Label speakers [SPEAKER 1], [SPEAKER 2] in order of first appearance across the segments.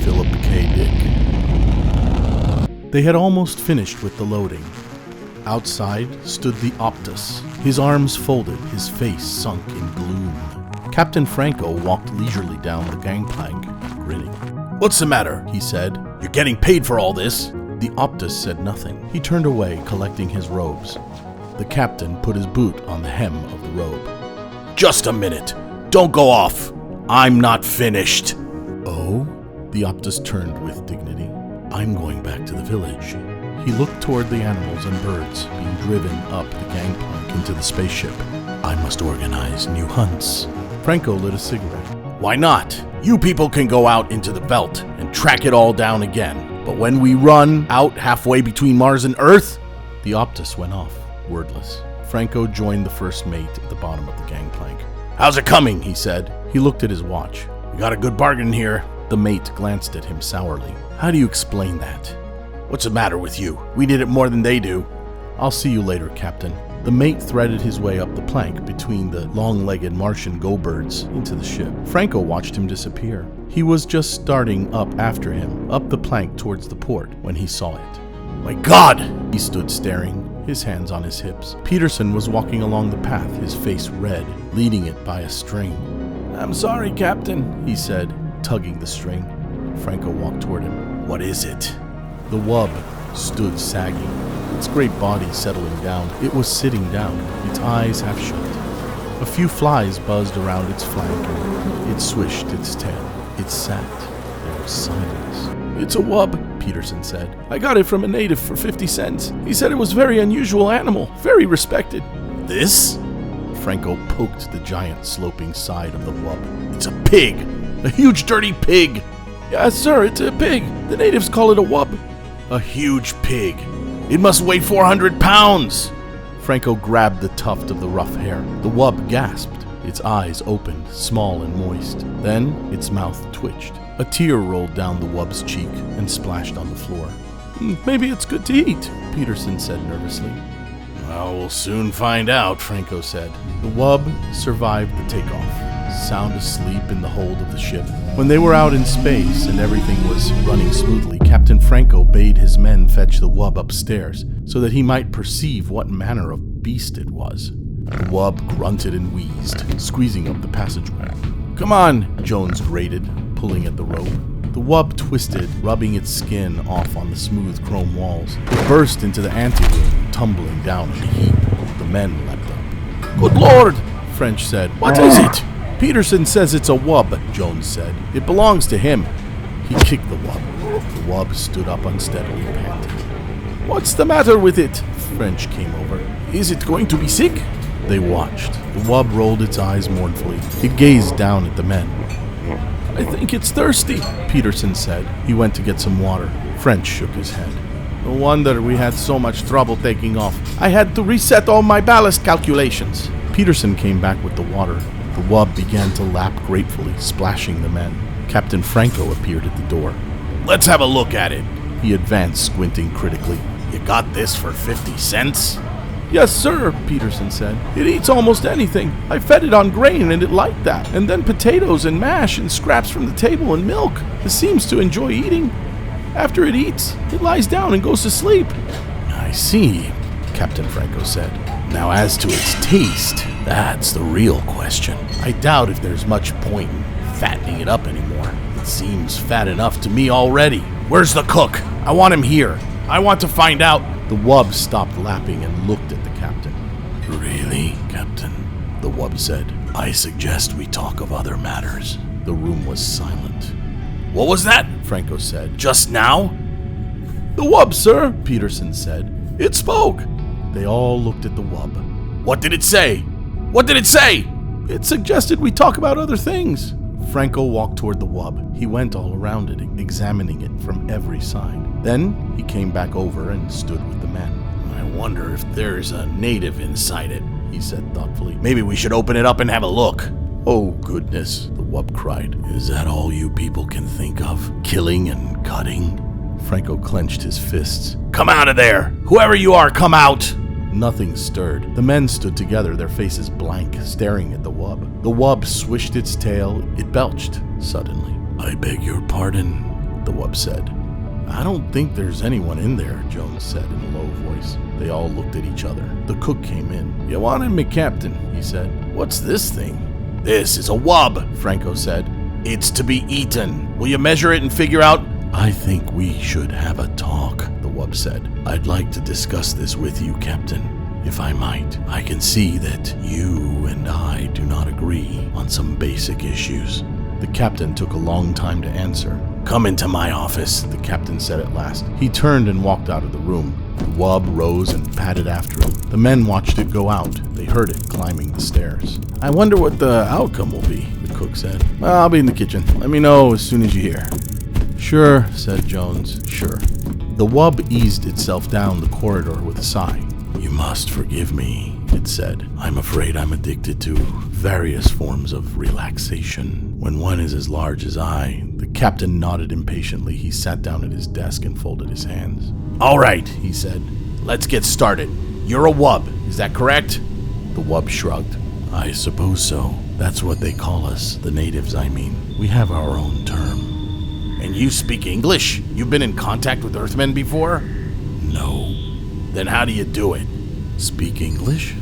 [SPEAKER 1] Phillip K. Dick. They had almost finished with the loading. Outside stood the Optus, his arms folded, his face sunk in gloom. Captain Franco walked leisurely down the gangplank, grinning. "What's the matter?" he said. "You're getting paid for all this." The Optus said nothing. He turned away, collecting his robes. The captain put his boot on the hem of the robe. "Just a minute. Don't go off. I'm not finished." "Oh?" The Optus turned with dignity. "I'm going back to the village." He looked toward the animals and birds being driven up the gangplank into the spaceship. "I must organize new hunts." Franco lit a cigarette. "Why not? You people can go out into the veldt and track it all down again. But when we run out halfway between Mars and Earth..." The Optus went off, wordless. Franco joined the first mate at the bottom of the gangplank. "How's it coming?" he said. He looked at his watch. "We got a good bargain here." The mate glanced at him sourly. "How do you explain that?" "What's the matter with you? We did it more than they do." "I'll see you later, Captain." The mate threaded his way up the plank between the long-legged Martian go-birds into the ship. Franco watched him disappear. He was just starting up after him, up the plank towards the port, when he saw it. "My God!" He stood staring, his hands on his hips. Peterson was walking along the path, his face red, leading it by a string. "I'm sorry, Captain," he said, tugging the string. Franco walked toward him. "What is it?" The wub stood sagging, its great body settling down. It was sitting down, its eyes half shut. A few flies buzzed around its flank, and it swished its tail. It sat. There was silence. "It's a wub," Peterson said. "I got it from a native for 50 cents. He said it was a very unusual animal, very respected." "This?" Franco poked the giant sloping side of the wub. "It's a pig! A huge dirty pig!" "Yes, sir, it's a pig. The natives call it a wub." "A huge pig. It must weigh 400 pounds!" Franco grabbed the tuft of the rough hair. The wub gasped. Its eyes opened, small and moist. Then its mouth twitched. A tear rolled down the wub's cheek and splashed on the floor. "Maybe it's good to eat," Peterson said nervously. "Well, we'll soon find out," Franco said. The wub survived the takeoff, sound asleep in the hold of the ship. When they were out in space and everything was running smoothly, Captain Franco bade his men fetch the wub upstairs so that he might perceive what manner of beast it was. The wub grunted and wheezed, squeezing up the passageway. "Come on," Jones grated, pulling at the rope. The wub twisted, rubbing its skin off on the smooth chrome walls. It burst into the anteroom, tumbling down in a heap. The men leapt up. "Good Lord," French said. "What is it?" "Peterson says it's a wub," Jones said. "It belongs to him." He kicked the wub. The wub stood up unsteadily, panting. "What's the matter with it?" French came over. "Is it going to be sick?" They watched. The wub rolled its eyes mournfully. It gazed down at the men. "I think it's thirsty," Peterson said. He went to get some water. French shook his head. "No wonder we had so much trouble taking off. I had to reset all my ballast calculations." Peterson came back with the water. The wub began to lap gratefully, splashing the men. Captain Franco appeared at the door. "Let's have a look at it." He advanced, squinting critically. "You got this for 50 cents? "Yes, sir," Peterson said. "It eats almost anything. I fed it on grain and it liked that, and then potatoes and mash and scraps from the table and milk. It seems to enjoy eating. After it eats, it lies down and goes to sleep." "I see," Captain Franco said. "Now as to its taste, that's the real question. I doubt if there's much point in fattening it up anymore. It seems fat enough to me already. Where's the cook? I want him here. I want to find out." The wub stopped lapping and looked at the captain. "Really, Captain?" the wub said. "I suggest we talk of other matters." The room was silent. "What was that?" Franco said. "Just now?" "The wub, sir," Peterson said. "It spoke." They all looked at the wub. "What did it say? What did it say?" "It suggested we talk about other things." Franco walked toward the wub. He went all around it, examining it from every side. Then he came back over and stood with the men. "I wonder if there's a native inside it," he said thoughtfully. "Maybe we should open it up and have a look." "Oh, goodness," the wub cried. "Is that all you people can think of? Killing and cutting?" Franco clenched his fists. "Come out of there! Whoever you are, come out!" Nothing stirred. The men stood together, their faces blank, staring at the wub. The wub swished its tail. It belched suddenly. "I beg your pardon," the wub said. I don't think there's anyone in there, Jones said in a low voice. They all looked at each other. The cook came in. You wanted me, Captain, he said. What's this thing? This is a wub, Franco said. It's to be eaten. Will you measure it and figure out? I think we should have a talk, the wub said. I'd like to discuss this with you, Captain. If I might, I can see that you and I do not agree on some basic issues. The captain took a long time to answer. Come into my office, the captain said at last. He turned and walked out of the room. The wub rose and padded after him. The men watched it go out. They heard it climbing the stairs. I wonder what the outcome will be, the cook said. Well, I'll be in the kitchen. Let me know as soon as you hear. Sure, said Jones. Sure. The wub eased itself down the corridor with a sigh. You must forgive me, it said. I'm afraid I'm addicted to various forms of relaxation. When one is as large as I, the captain nodded impatiently. He sat down at his desk and folded his hands. All right, he said. Let's get started. You're a wub, is that correct? The wub shrugged. I suppose so. That's what they call us, the natives, I mean. We have our own term. And you speak English? You've been in contact with Earthmen before? No. Then how do you do it? Speak English?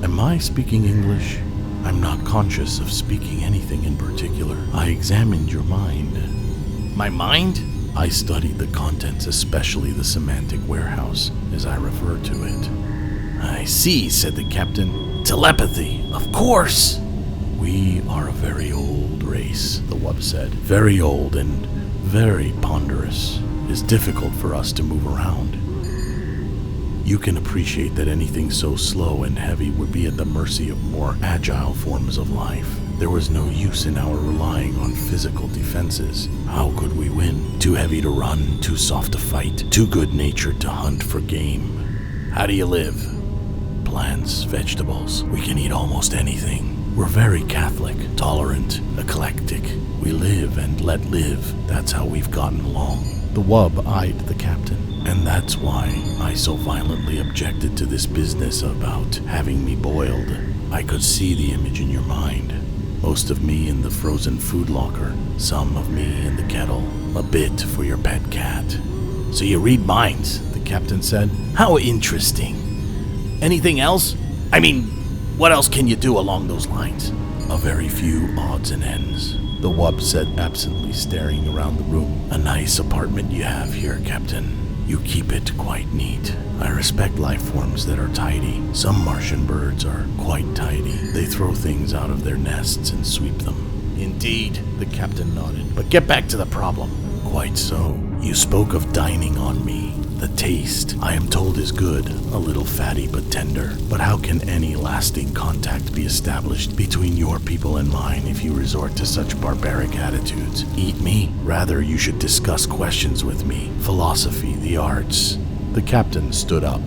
[SPEAKER 1] Am I speaking English? I'm not conscious of speaking anything in particular. I examined your mind. My mind? I studied the contents, especially the semantic warehouse, as I refer to it. I see, said the captain. Telepathy, of course. We are a very old race, the wub said. Very old and very ponderous. It's difficult for us to move around. You can appreciate that anything so slow and heavy would be at the mercy of more agile forms of life. There was no use in our relying on physical defenses. How could we win? Too heavy to run, too soft to fight, too good-natured to hunt for game. How do you live? Plants, vegetables. We can eat almost anything. We're very Catholic, tolerant, eclectic. We live and let live. That's how we've gotten along. The wub eyed the captain. And that's why I so violently objected to this business about having me boiled. I could see the image in your mind. Most of me in the frozen food locker, some of me in the kettle, a bit for your pet cat. So you read minds, the captain said. How interesting. Anything else? I mean, what else can you do along those lines? A very few odds and ends, the wub said absently, staring around the room. A nice apartment you have here, Captain. You keep it quite neat. I respect life forms that are tidy. Some Martian birds are quite tidy. They throw things out of their nests and sweep them. Indeed, the captain nodded. But get back to the problem. Quite so. You spoke of dining on me. The taste, I am told, is good, a little fatty but tender. But how can any lasting contact be established between your people and mine if you resort to such barbaric attitudes? Eat me? Rather, you should discuss questions with me. Philosophy, the arts. The captain stood up.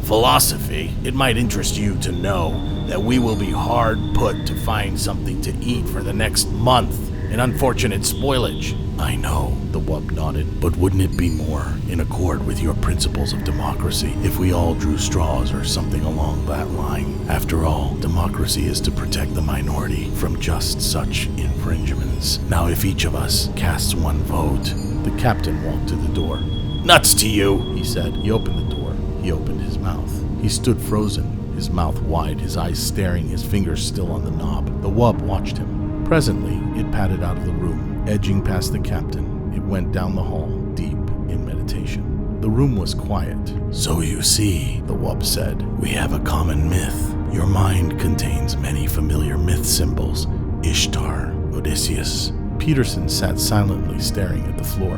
[SPEAKER 1] Philosophy? It might interest you to know that we will be hard put to find something to eat for the next month. An unfortunate spoilage. I know, the wub nodded, but wouldn't it be more in accord with your principles of democracy if we all drew straws or something along that line? After all, democracy is to protect the minority from just such infringements. Now, if each of us casts one vote, the captain walked to the door. Nuts to you, he said. He opened the door. He opened his mouth. He stood frozen, his mouth wide, his eyes staring, his fingers still on the knob. The wub watched him. Presently, it padded out of the room, edging past the captain. It went down the hall, deep in meditation. The room was quiet. So you see, the wub said, we have a common myth. Your mind contains many familiar myth symbols. Ishtar, Odysseus. Peterson sat silently staring at the floor.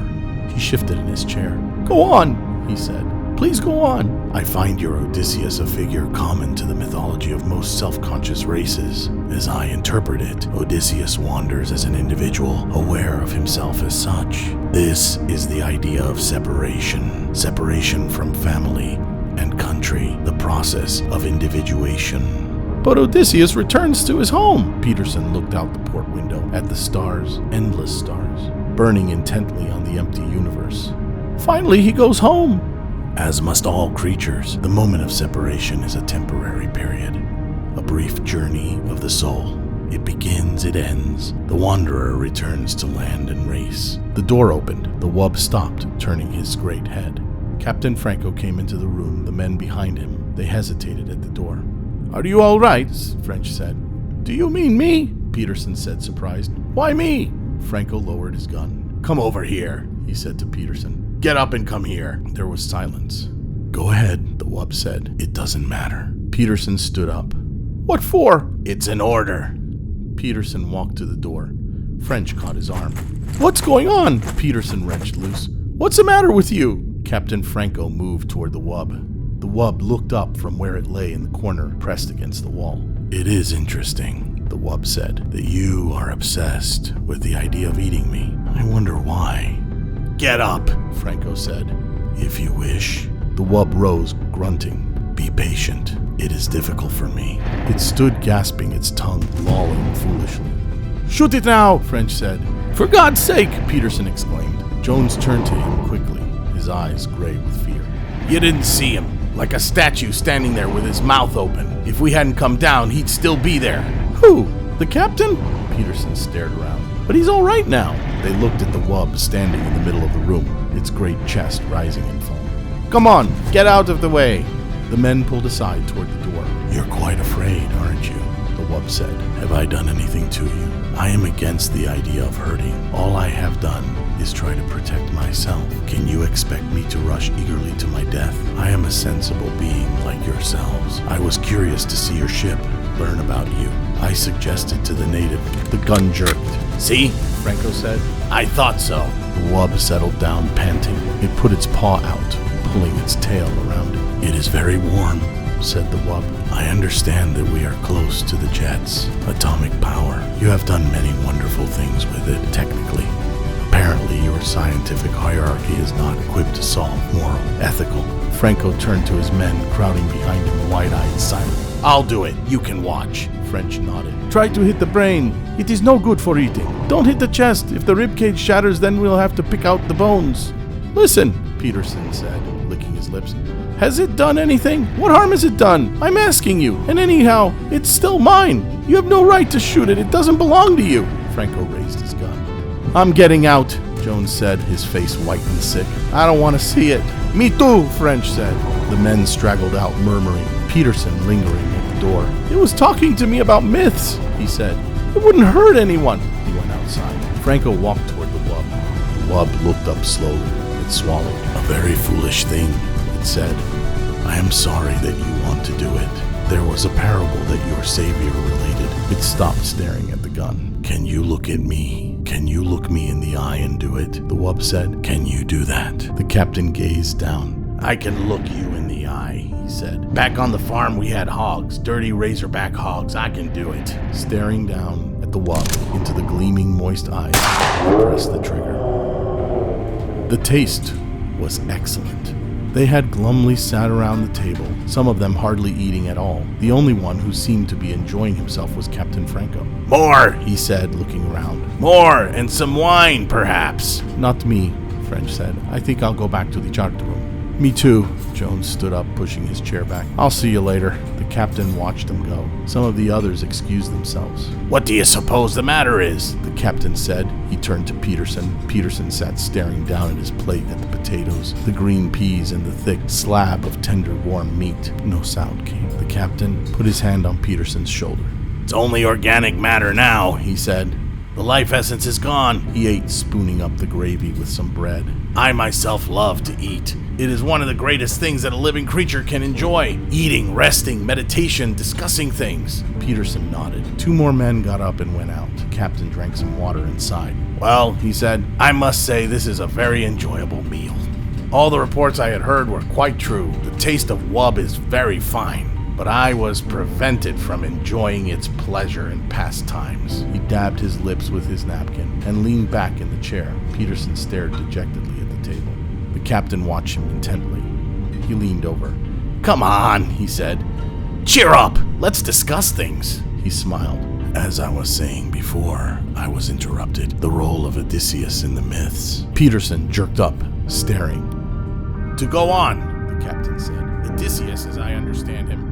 [SPEAKER 1] He shifted in his chair. Go on, he said. Please go on. I find your Odysseus a figure common to the mythology of most self-conscious races. As I interpret it, Odysseus wanders as an individual, aware of himself as such. This is the idea of separation. Separation from family and country, the process of individuation. But Odysseus returns to his home. Peterson looked out the port window at the stars, endless stars, burning intently on the empty universe. Finally, he goes home. As must all creatures, the moment of separation is a temporary period, a brief journey of the soul. It begins begins, it ends. The wanderer returns to land and race. The door opened. The wub stopped, turning his great head. Captain Franco came into the room, the men behind him. They hesitated at the door. "Are you all right?" French said. "Do you mean me?" Peterson said, surprised. "Why me?" Franco lowered his gun. "Come over here," he said to Peterson. "Get up and come here." There was silence. "Go ahead," the wub said. "It doesn't matter." Peterson stood up. "What for?" "It's an order." Peterson walked to the door. French caught his arm. "What's going on?" Peterson wrenched loose. "What's the matter with you?" Captain Franco moved toward the wub. The wub looked up from where it lay in the corner, pressed against the wall. "It is interesting," the wub said, "that you are obsessed with the idea of eating me. I wonder why." "Get up," Franco said. "If you wish." The wub rose, grunting. "Be patient. It is difficult for me." It stood gasping, its tongue lolling foolishly. "Shoot it now," French said. "For God's sake," Peterson exclaimed. Jones turned to him quickly, his eyes gray with fear. "You didn't see him. Like a statue standing there with his mouth open. If we hadn't come down, he'd still be there." "Who? The captain?" Peterson stared around. "But he's all right now." They looked at the wub standing in the middle of the room, its great chest rising and falling. "Come on, get out of the way." The men pulled aside toward the door. "You're quite afraid, aren't you?" the wub said. "Have I done anything to you? I am against the idea of hurting. All I have done is try to protect myself. Can you expect me to rush eagerly to my death? I am a sensible being like yourselves. I was curious to see your ship, learn about you. I suggested to the native." The gun jerked. "See?" Franco said. "I thought so." The wub settled down, panting. It put its paw out, pulling its tail around it. "It is very warm," said the wub. "I understand that we are close to the jets. Atomic power. You have done many wonderful things with it, technically. Apparently, your scientific hierarchy is not equipped to solve moral, ethical." Franco turned to his men, crowding behind him, wide-eyed, silent. "I'll do it. You can watch." French nodded. "Try to hit the brain. It is no good for eating. Don't hit the chest. If the ribcage shatters, then we'll have to pick out the bones." "Listen," Peterson said, licking his lips. "Has it done anything? What harm has it done? I'm asking you. And anyhow, it's still mine. You have no right to shoot it. It doesn't belong to you." Franco raised his gun. "I'm getting out," Jones said, his face white and sick. "I don't want to see it." "Me too," French said. The men straggled out, murmuring, Peterson lingering at the door. "It was talking to me about myths," he said. "It wouldn't hurt anyone." He went outside. Franco walked toward the wub. The wub looked up slowly. It swallowed. "A very foolish thing," it said. "I am sorry that you want to do it. There was a parable that your savior related." It stopped staring at the gun. "Can you look at me? Can you look me in the eye and do it?" The wub said. "Can you do that?" The captain gazed down. "I can look you in the eye," he said. "Back on the farm we had hogs, dirty razorback hogs. I can do it." Staring down at the wub into the gleaming moist eyes, he pressed the trigger. The taste was excellent. They had glumly sat around the table, some of them hardly eating at all. The only one who seemed to be enjoying himself was Captain Franco. "More," he said, looking around. "More, and some wine, perhaps." "Not me," French said. "I think I'll go back to the chart room." "Me too." Jones stood up, pushing his chair back. "I'll see you later." The captain watched them go. Some of the others excused themselves. "What do you suppose the matter is?" the captain said. He turned to Peterson. Peterson sat staring down at his plate at the potatoes, the green peas, and the thick slab of tender, warm meat. No sound came. The captain put his hand on Peterson's shoulder. "It's only organic matter now," he said. "The life essence is gone." He ate, spooning up the gravy with some bread. "I myself love to eat. It is one of the greatest things that a living creature can enjoy. Eating, resting, meditation, discussing things." Peterson nodded. Two more men got up and went out. The captain drank some water inside. "Well," he said, "I must say this is a very enjoyable meal. All the reports I had heard were quite true. The taste of wub is very fine. But I was prevented from enjoying its pleasure and pastimes." He dabbed his lips with his napkin and leaned back in the chair. Peterson stared dejectedly at the table. The captain watched him intently. He leaned over. "Come on," he said. "Cheer up. Let's discuss things." He smiled. "As I was saying before, I was interrupted. The role of Odysseus in the myths." Peterson jerked up, staring. "To go on," the captain said. "Odysseus, as I understand him,